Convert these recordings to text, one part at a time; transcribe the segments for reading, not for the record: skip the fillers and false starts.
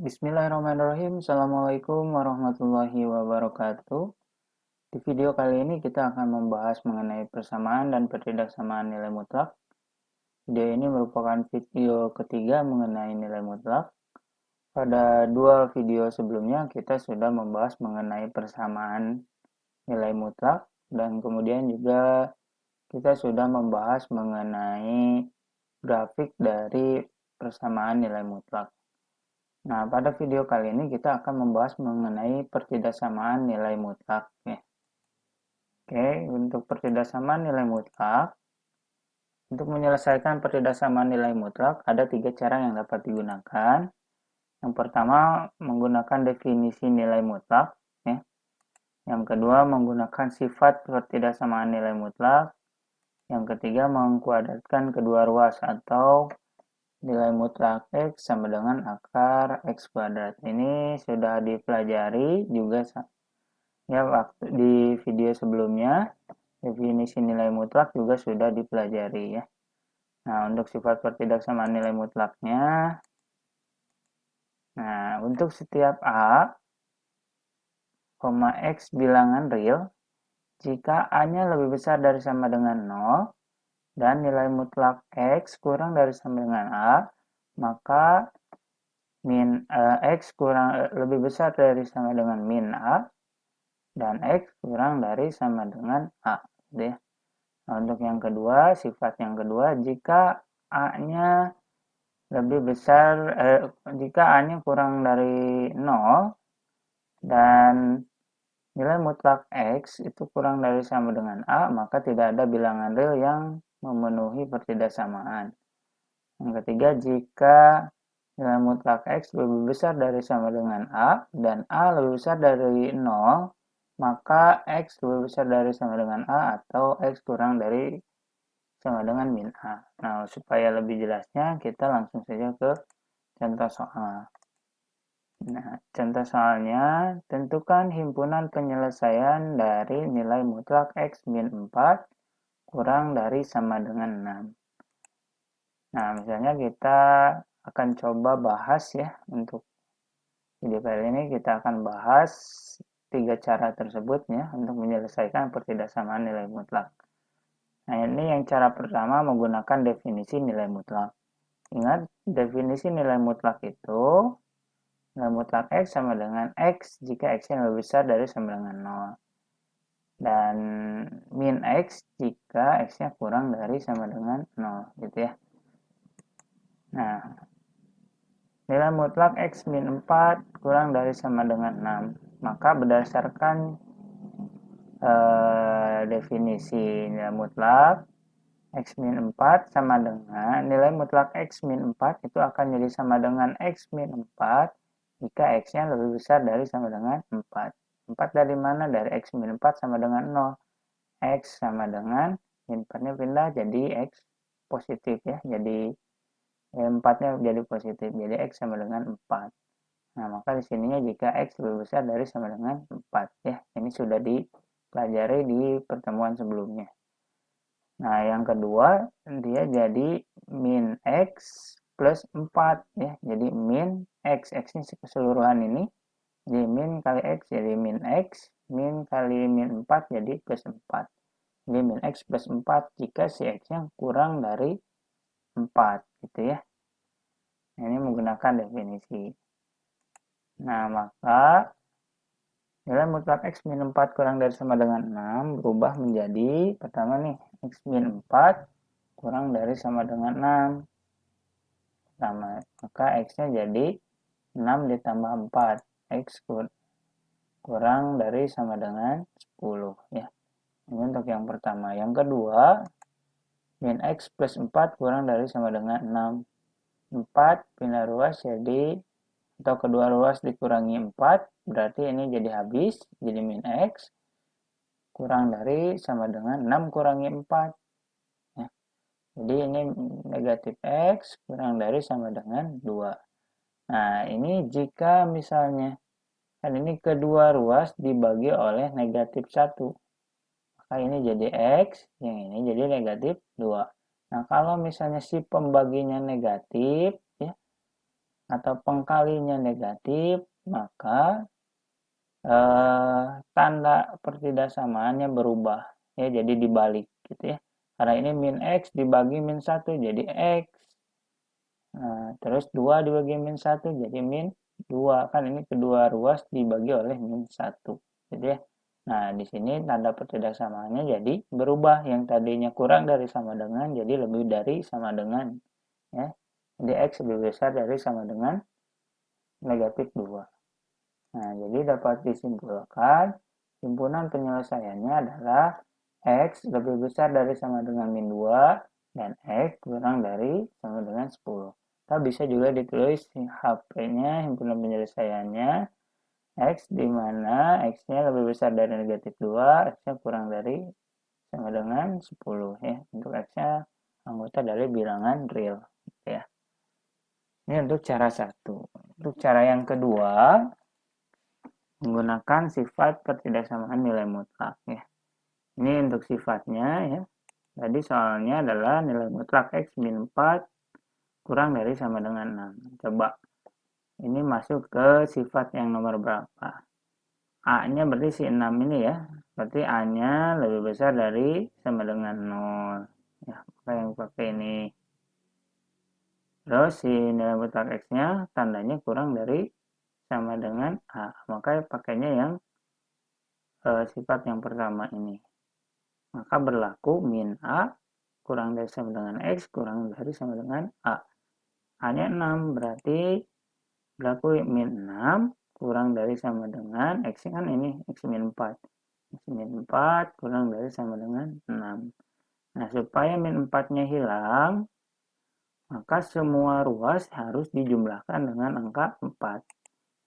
Bismillahirrahmanirrahim. Assalamualaikum warahmatullahi wabarakatuh. Di video kali ini kita akan membahas mengenai persamaan dan ketidaksamaan nilai mutlak. Video ini merupakan video ketiga mengenai nilai mutlak. Pada dua video sebelumnya kita sudah membahas mengenai persamaan nilai mutlak dan kemudian juga kita sudah membahas mengenai grafik dari persamaan nilai mutlak. Nah, pada video kali ini kita akan membahas mengenai pertidaksamaan nilai mutlak. Oke, untuk pertidaksamaan nilai mutlak, untuk menyelesaikan pertidaksamaan nilai mutlak, ada tiga cara yang dapat digunakan. Yang pertama, menggunakan definisi nilai mutlak. Yang kedua, menggunakan sifat pertidaksamaan nilai mutlak. Yang ketiga, mengkuadratkan kedua ruas atau nilai mutlak X sama dengan akar X kuadrat. Ini sudah dipelajari juga ya waktu di video sebelumnya. Definisi nilai mutlak juga sudah dipelajari ya. Nah, untuk sifat pertidaksamaan nilai mutlaknya, nah untuk setiap A, X bilangan real, jika A-nya lebih besar dari sama dengan 0, dan nilai mutlak X kurang dari sama dengan A, maka X kurang lebih besar dari sama dengan min A, dan X kurang dari sama dengan A. Gitu ya. Nah, untuk yang kedua, sifat yang kedua, jika A-nya lebih besar, jika A-nya kurang dari 0, dan nilai mutlak X itu kurang dari sama dengan A, maka tidak ada bilangan real yang memenuhi pertidaksamaan. Yang ketiga, jika nilai mutlak X lebih besar dari sama dengan A, dan A lebih besar dari 0, maka X lebih besar dari sama dengan A atau X kurang dari sama dengan min A. Nah, supaya lebih jelasnya, kita langsung saja ke contoh soal. Nah, contoh soalnya, tentukan himpunan penyelesaian dari nilai mutlak X min 4 kurang dari sama dengan 6. Nah, misalnya kita akan coba bahas ya, untuk video kali ini kita akan bahas tiga cara tersebut ya, untuk menyelesaikan pertidaksamaan nilai mutlak. Nah, ini yang cara pertama menggunakan definisi nilai mutlak. Ingat, definisi nilai mutlak itu nilai mutlak X sama dengan X jika X-nya lebih besar dari sama dengan 0. Dan min X jika X-nya kurang dari sama dengan 0. Gitu ya. Nah, nilai mutlak X min 4 kurang dari sama dengan 6. Maka berdasarkan definisi nilai mutlak, X min 4 sama dengan nilai mutlak X min 4 itu akan jadi sama dengan X min 4 jika X-nya lebih besar dari sama dengan 4. 4 dari mana? Dari X min 4 sama dengan 0. X sama dengan min 4-nya pindah jadi X positif ya. Jadi 4-nya jadi positif. Jadi X sama dengan 4. Nah, maka di sininya jika X lebih besar dari sama dengan 4 ya. Ini sudah dipelajari di pertemuan sebelumnya. Nah, yang kedua, dia jadi min X plus 4 ya. Jadi min X, X-nya keseluruhan ini. Jadi min kali X jadi min X, min kali min 4 jadi plus 4. Jadi min X plus 4 jika si X-nya kurang dari 4 gitu ya. Ini menggunakan definisi. Nah, maka nilai mutlak X min 4 kurang dari sama dengan 6 berubah menjadi, pertama nih, X min 4 kurang dari sama dengan 6. Pertama, maka X-nya jadi 6 ditambah 4. X kurang dari sama dengan 10. Ya. Ini untuk yang pertama. Yang kedua, min X plus 4 kurang dari sama dengan 6. 4 pindah ruas jadi, atau kedua ruas dikurangi 4, berarti ini jadi habis, jadi min X kurang dari sama dengan 6 kurangi 4. Ya. Jadi ini negatif X kurang dari sama dengan 2. Nah, ini jika misalnya, kan ini kedua ruas dibagi oleh negatif 1. Maka ini jadi X, yang ini jadi negatif 2. Nah, kalau misalnya si pembaginya negatif, ya, atau pengkalinya negatif, maka tanda pertidaksamaannya berubah ya, jadi dibalik gitu ya. Karena ini min X dibagi min 1 jadi X. Nah, terus 2 dibagi min 1 jadi min 2. Kan ini kedua ruas dibagi oleh min 1 gitu ya. Nah, di sini tanda pertidaksamaannya jadi berubah. Yang tadinya kurang dari sama dengan jadi lebih dari sama dengan ya. Jadi X lebih besar dari sama dengan negatif 2. Nah, jadi dapat disimpulkan, himpunan penyelesaiannya adalah X lebih besar dari sama dengan min 2 dan X kurang dari sama dengan 10. Atau bisa juga ditulis HP-nya, himpunan penyelesaiannya, X di mana X-nya lebih besar dari negatif 2, X-nya kurang dari sama dengan 10. Ya. Untuk X-nya anggota dari bilangan real. Ya. Ini untuk cara satu. Untuk cara yang kedua, menggunakan sifat pertidaksamaan nilai mutlak ya. Ini untuk sifatnya ya. Tadi soalnya adalah nilai mutlak X min 4 kurang dari sama dengan 6. Coba ini masuk ke sifat yang nomor berapa? A-nya berarti si 6 ini ya. Berarti A-nya lebih besar dari sama dengan 0. Ya, maka yang pakai ini. Terus si nilai mutlak X-nya tandanya kurang dari sama dengan A. Maka pakainya yang sifat yang pertama ini. Maka berlaku min A kurang dari sama dengan X kurang dari sama dengan A. A-nya 6 berarti berlaku min 6 kurang dari sama dengan X kan ini X min 4. X min 4 kurang dari sama dengan 6. Nah, supaya min 4-nya hilang, maka semua ruas harus dijumlahkan dengan angka 4.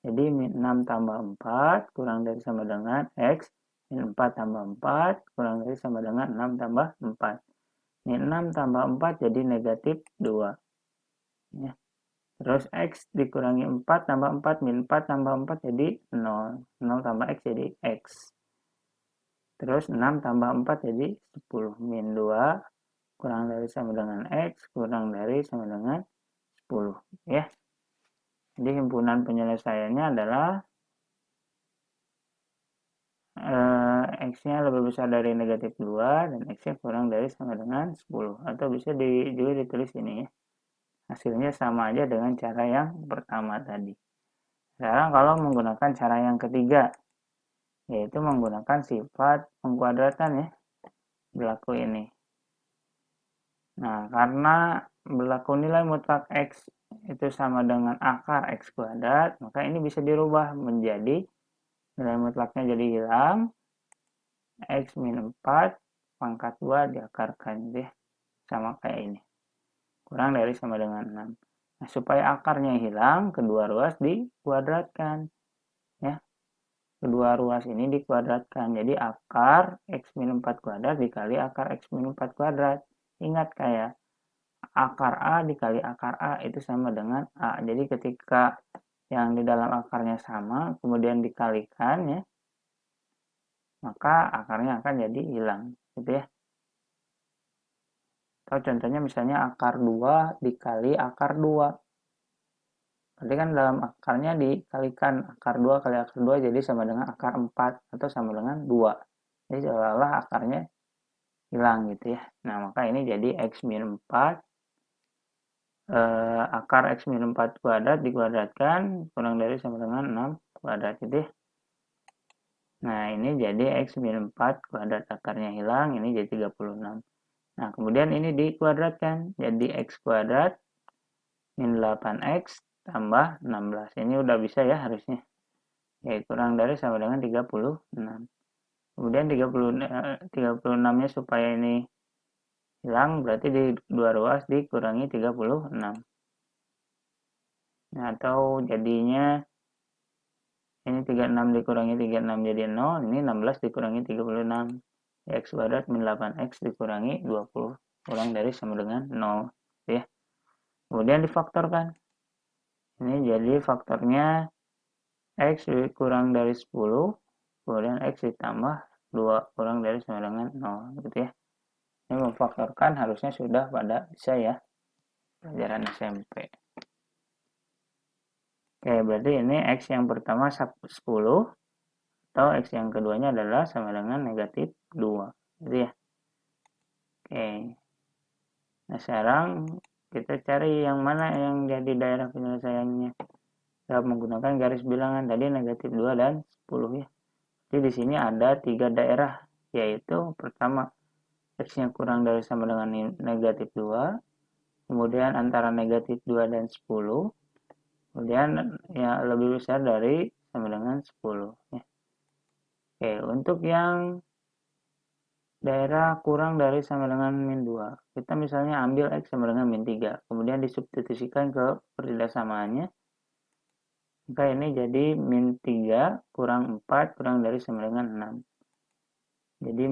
Jadi min 6 tambah 4 kurang dari sama dengan X. Min 4 tambah 4 kurang dari sama dengan 6 tambah 4. Min 6 tambah 4 jadi negatif 2. Ya. Terus X dikurangi 4 tambah 4. Min 4 tambah 4 jadi 0. 0 tambah X jadi X. Terus 6 tambah 4 jadi 10. Min 2 kurang dari sama dengan X kurang dari sama dengan 10. Ya. Jadi himpunan penyelesaiannya adalah X-nya lebih besar dari negatif 2 dan X-nya kurang dari sama dengan 10. Atau bisa juga ditulis ini ya. Hasilnya sama aja dengan cara yang pertama tadi. Sekarang kalau menggunakan cara yang ketiga, yaitu menggunakan sifat pengkuadratan ya, berlaku ini. Nah, karena berlaku nilai mutlak X itu sama dengan akar X kuadrat, maka ini bisa dirubah menjadi nilai mutlaknya jadi hilang, X min 4 pangkat 2 diakarkan deh, sama kayak ini. Kurang dari sama dengan 6. Nah, supaya akarnya hilang, kedua ruas dikuadratkan. Ya, kedua ruas ini dikuadratkan. Jadi akar X min 4 kuadrat dikali akar X min 4 kuadrat. Ingat kayak akar A dikali akar A itu sama dengan A. Jadi ketika yang di dalam akarnya sama, kemudian dikalikan ya, maka akarnya akan jadi hilang. Gitu ya. Atau contohnya misalnya akar 2 dikali akar 2. Berarti kan dalam akarnya dikalikan akar 2 kali akar 2 jadi sama dengan akar 4 atau sama dengan 2. Jadi seolah-olah akarnya hilang gitu ya. Nah, maka ini jadi X min 4 akar X min 4 kuadrat dikuadratkan kurang dari sama dengan 6 kuadrat gitu ya. Nah, ini jadi X min 4 kuadrat akarnya hilang, ini jadi 36. Nah, kemudian ini dikuadratkan jadi X kuadrat min 8X tambah 16. Ini udah bisa ya harusnya. Ya, kurang dari sama dengan 36. Kemudian 36-nya supaya ini hilang, berarti di dua ruas dikurangi 36. Nah, atau jadinya ini 36 dikurangi 36 jadi 0, ini 16 dikurangi 36. X kuadrat min 8X dikurangi 20, kurang dari sama dengan 0. Ya. Kemudian difaktorkan. Ini jadi faktornya X kurang dari 10, kemudian X ditambah 2 kurang dari sama dengan 0. Gitu ya. Ini memfaktorkan harusnya sudah pada bisa ya. Pelajaran SMP. Oke, berarti ini X yang pertama 10, atau X yang keduanya adalah sama dengan negatif 2. Gitu ya. Oke. Nah, sekarang kita cari yang mana yang jadi daerah penyelesaiannya. Kita menggunakan garis bilangan tadi negatif 2 dan 10 ya. Jadi di sini ada 3 daerah, yaitu pertama X-nya kurang dari sama dengan negatif 2, kemudian antara negatif 2 dan 10, kemudian ya lebih besar dari sama dengan 10 ya. Oke, untuk yang daerah kurang dari sama dengan min 2, kita misalnya ambil X sama dengan min 3, kemudian disubstitusikan ke pertidakssamaannya, maka ini jadi min 3 kurang 4 kurang dari sama dengan 6. Jadi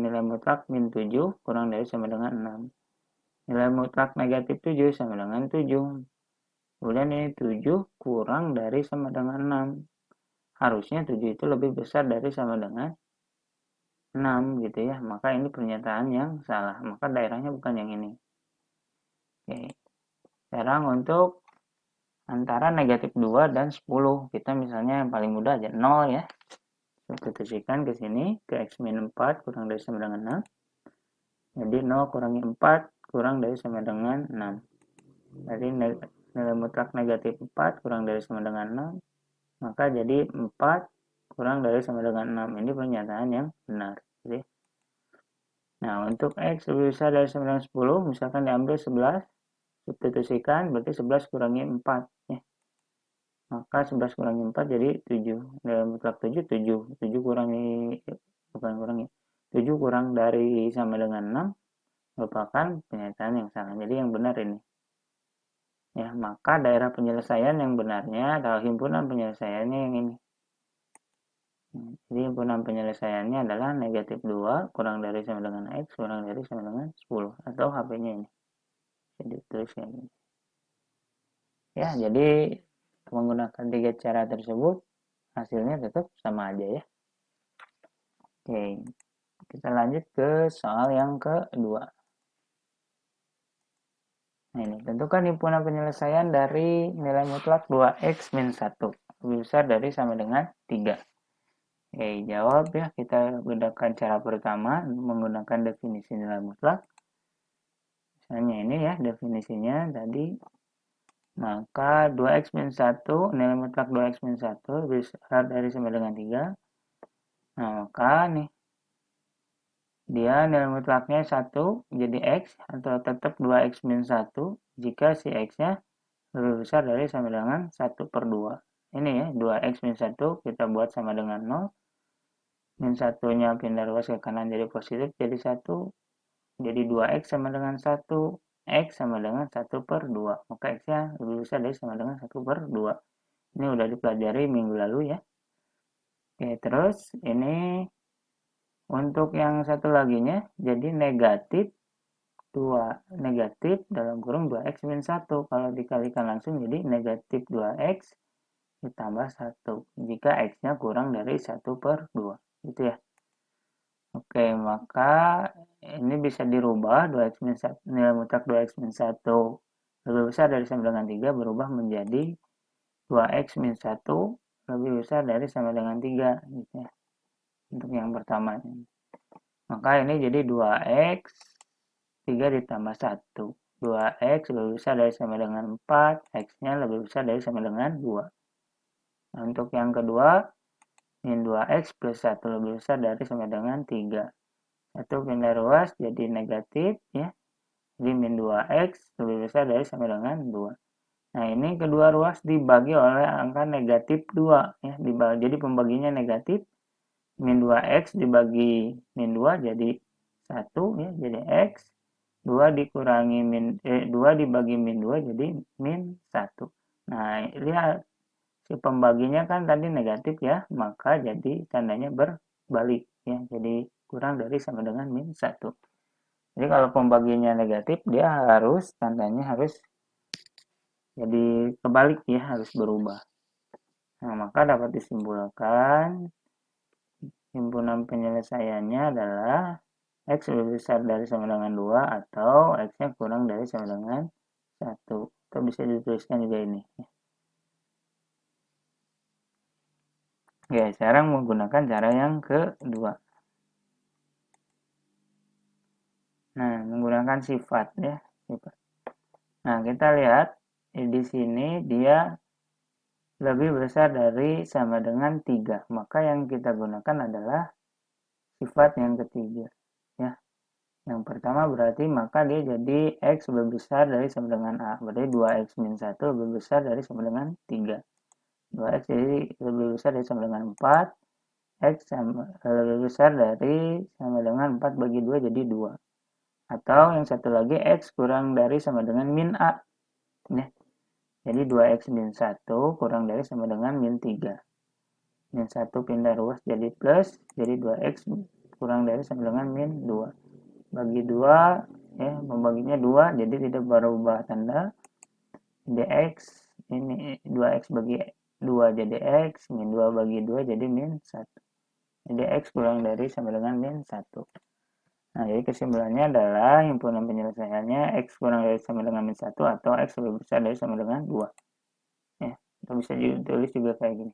nilai mutlak min 7 kurang dari sama dengan 6. Nilai mutlak negatif 7 sama dengan 7. Kemudian ini 7 kurang dari sama dengan 6. Harusnya 7 itu lebih besar dari sama dengan 6 gitu ya. Maka ini pernyataan yang salah. Maka daerahnya bukan yang ini. Oke. Sekarang untuk antara negatif 2 dan 10. Kita misalnya yang paling mudah aja 0 ya. Substitusikan ke sini ke X min 4 kurang dari sama dengan 6. Jadi 0 kurangi 4 kurang dari sama dengan 6. Jadi nilai mutlak negatif 4 kurang dari sama dengan 6. Maka jadi 4 kurang dari sama dengan 6. Ini pernyataan yang benar. Jadi, nah, untuk X lebih besar dari sama dengan 10, misalkan diambil 11, substitusikan, berarti 11 kurangi 4. Ya. Maka 11 kurangi 4 jadi 7. Nilai mutlak 7, 7. 7 kurangi, bukan kurangi, 7 kurang dari sama dengan 6, merupakan pernyataan yang salah. Jadi yang benar ini. Ya, maka daerah penyelesaian yang benarnya atau himpunan penyelesaiannya yang ini. Jadi himpunan penyelesaiannya adalah negatif 2 kurang dari sama dengan X kurang dari sama dengan 10. Atau HP-nya ini. Jadi tulis kayak gini. Ya, jadi menggunakan 3 cara tersebut hasilnya tetap sama aja ya. Oke, kita lanjut ke soal yang kedua. Nah, ini tentukan himpunan penyelesaian dari nilai mutlak 2x min 1 lebih besar dari sama dengan 3. Oke, jawab ya. Kita gunakan cara pertama menggunakan definisi nilai mutlak. Misalnya ini ya definisinya tadi. Maka 2x min 1, nilai mutlak 2x min 1 lebih besar dari sama dengan 3. Nah, maka nih dia nilai mutlaknya 1 jadi X atau tetap 2X min 1 jika si X-nya lebih besar dari sama dengan 1 per 2. Ini ya, 2X min 1 kita buat sama dengan 0. Min 1-nya pindah ruas ke kanan jadi positif, jadi 1. Jadi 2X sama dengan 1. X sama dengan 1 per 2. Maka X-nya lebih besar dari sama dengan 1 per 2. Ini udah dipelajari minggu lalu ya. Oke, terus ini untuk yang satu laginya, jadi negatif 2 negatif dalam kurung 2x min 1. Kalau dikalikan langsung jadi negatif 2x ditambah 1. Jika x-nya kurang dari 1 per 2. Gitu ya. Oke, maka ini bisa dirubah 2x min 1, nilai mutlak 2x min 1 lebih besar dari sama dengan 3 berubah menjadi 2x min 1 lebih besar dari sama dengan 3. Gitu ya. Untuk yang pertama. Maka ini jadi 2x 3 ditambah 1. 2x lebih besar dari sama dengan 4. X-nya lebih besar dari sama dengan 2. Nah, untuk yang kedua, min 2x plus 1 lebih besar dari sama dengan 3. 1 pindah ruas jadi negatif ya. Jadi min 2x lebih besar dari sama dengan 2. Nah, ini kedua ruas dibagi oleh angka negatif 2 ya. Jadi pembaginya negatif. Min 2x dibagi min 2 jadi 1 ya, jadi x. 2 dikurangi 2 dibagi min 2 jadi min 1. Nah, lihat si pembaginya kan tadi negatif ya, maka jadi tandanya berbalik ya. Jadi kurang dari sama dengan min 1. Jadi kalau pembaginya negatif, dia tandanya harus jadi kebalik ya, harus berubah. Nah, maka dapat disimpulkan himpunan penyelesaiannya adalah X lebih besar dari sama dengan 2 atau X-nya kurang dari sama dengan 1. Atau bisa dituliskan juga ini. Ya, sekarang menggunakan cara yang kedua. Nah, menggunakan sifat ya, sifat. Nah, kita lihat di sini dia lebih besar dari sama dengan 3. Maka yang kita gunakan adalah sifat yang ketiga. Ya. Yang pertama berarti maka dia jadi X lebih besar dari sama dengan A. Berarti 2X min 1 lebih besar dari sama dengan 3. 2X jadi lebih besar dari sama dengan 4. X lebih besar dari sama dengan 4 bagi 2 jadi 2. Atau yang satu lagi X kurang dari sama dengan min A. Ya. Jadi 2X min 1 kurang dari sama dengan min 3. Min 1 pindah ruas jadi plus. Jadi 2X kurang dari sama dengan min 2. Bagi 2, ya, membaginya 2, jadi tidak berubah tanda. Dx, ini 2X bagi 2 jadi X. Min 2 bagi 2 jadi min 1. Jadi X kurang dari sama dengan min 1. Nah, jadi kesimpulannya adalah himpunan penyelesaiannya X kurang dari sama dengan min 1 atau X lebih besar dari sama dengan 2. Ya, kita bisa ditulis juga kayak gini.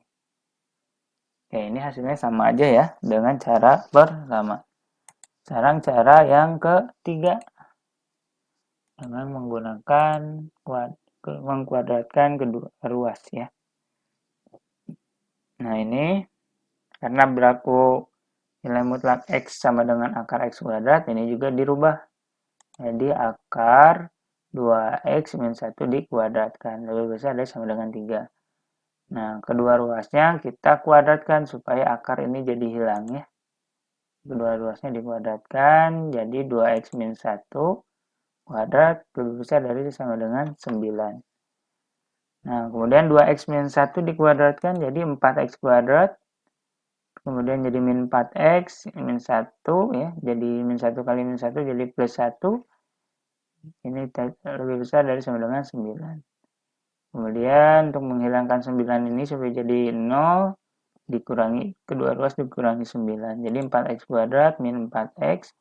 Oke, ini hasilnya sama aja ya dengan cara pertama. Sekarang cara yang ketiga dengan menggunakan mengkuadratkan kedua ruas ya. Nah, ini karena berlaku nilai mutlak X sama dengan akar X kuadrat, ini juga dirubah. Jadi akar 2X min 1 dikuadratkan. Lebih besar dari sama dengan 3. Nah, kedua ruasnya kita kuadratkan supaya akar ini jadi hilang ya. Kedua ruasnya dikuadratkan, jadi 2X min 1 kuadrat lebih besar dari sama dengan 9. Nah, kemudian 2X min 1 dikuadratkan, jadi 4X kuadrat. Kemudian jadi min 4X, min 1 ya. Jadi min 1 kali min 1 jadi plus 1. Ini lebih besar dari sama dengan 9. Kemudian untuk menghilangkan 9 ini supaya jadi 0, dikurangi kedua ruas dikurangi 9. Jadi 4X kuadrat min 4X,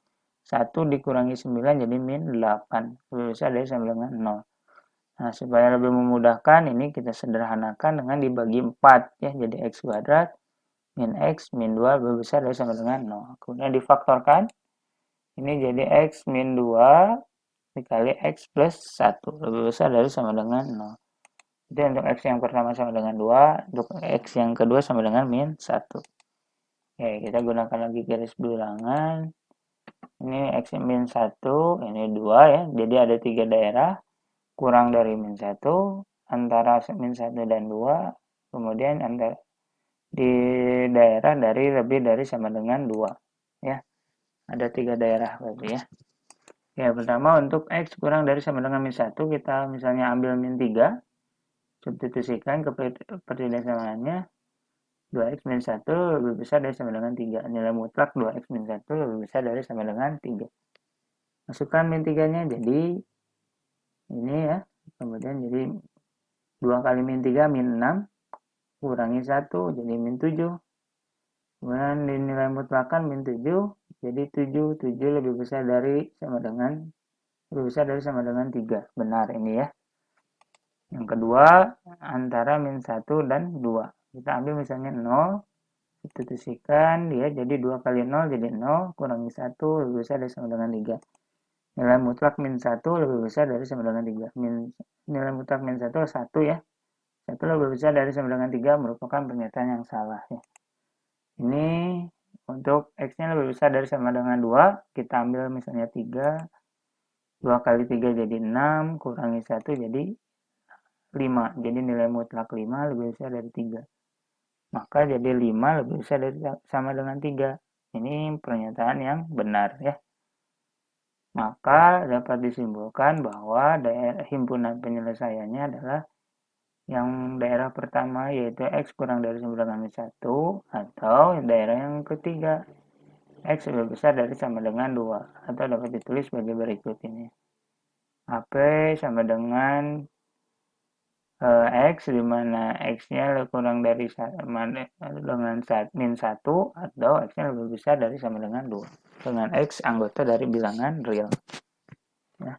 1 dikurangi 9 jadi min 8. Lebih besar dari sama dengan 0. Nah, supaya lebih memudahkan ini kita sederhanakan dengan dibagi 4 ya. Jadi X kuadrat min X min 2 lebih besar dari sama dengan 0. Kemudian difaktorkan. Ini jadi X min 2 dikali X plus 1 lebih besar dari sama dengan 0. Jadi untuk X yang pertama sama dengan 2, untuk X yang kedua sama dengan min 1. Oke, kita gunakan lagi garis bilangan. Ini X min 1, ini 2 ya. Jadi ada 3 daerah. Kurang dari min 1, antara min 1 dan 2. Kemudian antara di daerah dari lebih dari sama dengan 2. Ya, ada 3 daerah berarti ya. Ya, pertama untuk X kurang dari sama dengan min 1, kita misalnya ambil min 3, substitusikan ke pertidaksamannya 2X min 1 lebih besar dari sama dengan 3. Nilai mutlak 2X min 1 lebih besar dari sama dengan 3. Masukkan min 3-nya, jadi ini ya. Kemudian jadi 2 kali min 3 min 6, kurangi 1, jadi min 7. Kemudian dinilai mutlakan min 7, jadi 7 lebih besar dari sama dengan 3. Benar ini ya. Yang kedua, antara min 1 dan 2. Kita ambil misalnya 0, substitusikan dia jadi 2 kali 0 jadi 0, kurangi 1 lebih besar dari sama dengan 3. Nilai mutlak min 1 lebih besar dari sama dengan 3. Nilai mutlak min 1 1 ya. 1 lebih besar dari sama dengan 3 merupakan pernyataan yang salah ya. Ini untuk X-nya lebih besar dari sama dengan 2, kita ambil misalnya 3, 2 kali 3 jadi 6, kurangi 1 jadi 5. Jadi nilai mutlak 5 lebih besar dari 3. Maka jadi 5 lebih besar dari sama dengan 3. Ini pernyataan yang benar ya. Maka dapat disimpulkan bahwa daerah himpunan penyelesaiannya adalah yang daerah pertama yaitu X kurang dari 9,1 atau daerah yang ketiga X lebih besar dari sama dengan 2 atau dapat ditulis sebagai berikut ini. AP sama dengan X di mana X-nya kurang dari dengan min 1 atau X-nya lebih besar dari sama dengan 2 dengan X anggota dari bilangan real. Ya.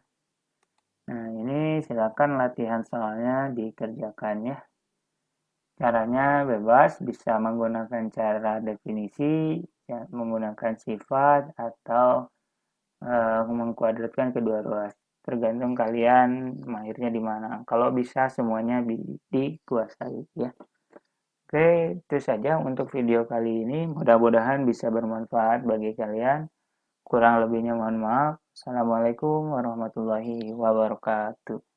Nah, ini silakan latihan soalnya dikerjakan ya. Caranya bebas, bisa menggunakan cara definisi, ya, menggunakan sifat, atau mengkuadratkan kedua ruas. Tergantung kalian mahirnya di mana. Kalau bisa semuanya dikuasai ya. Oke, itu saja untuk video kali ini. Mudah-mudahan bisa bermanfaat bagi kalian. Kurang lebihnya mohon maaf. Assalamualaikum warahmatullahi wabarakatuh.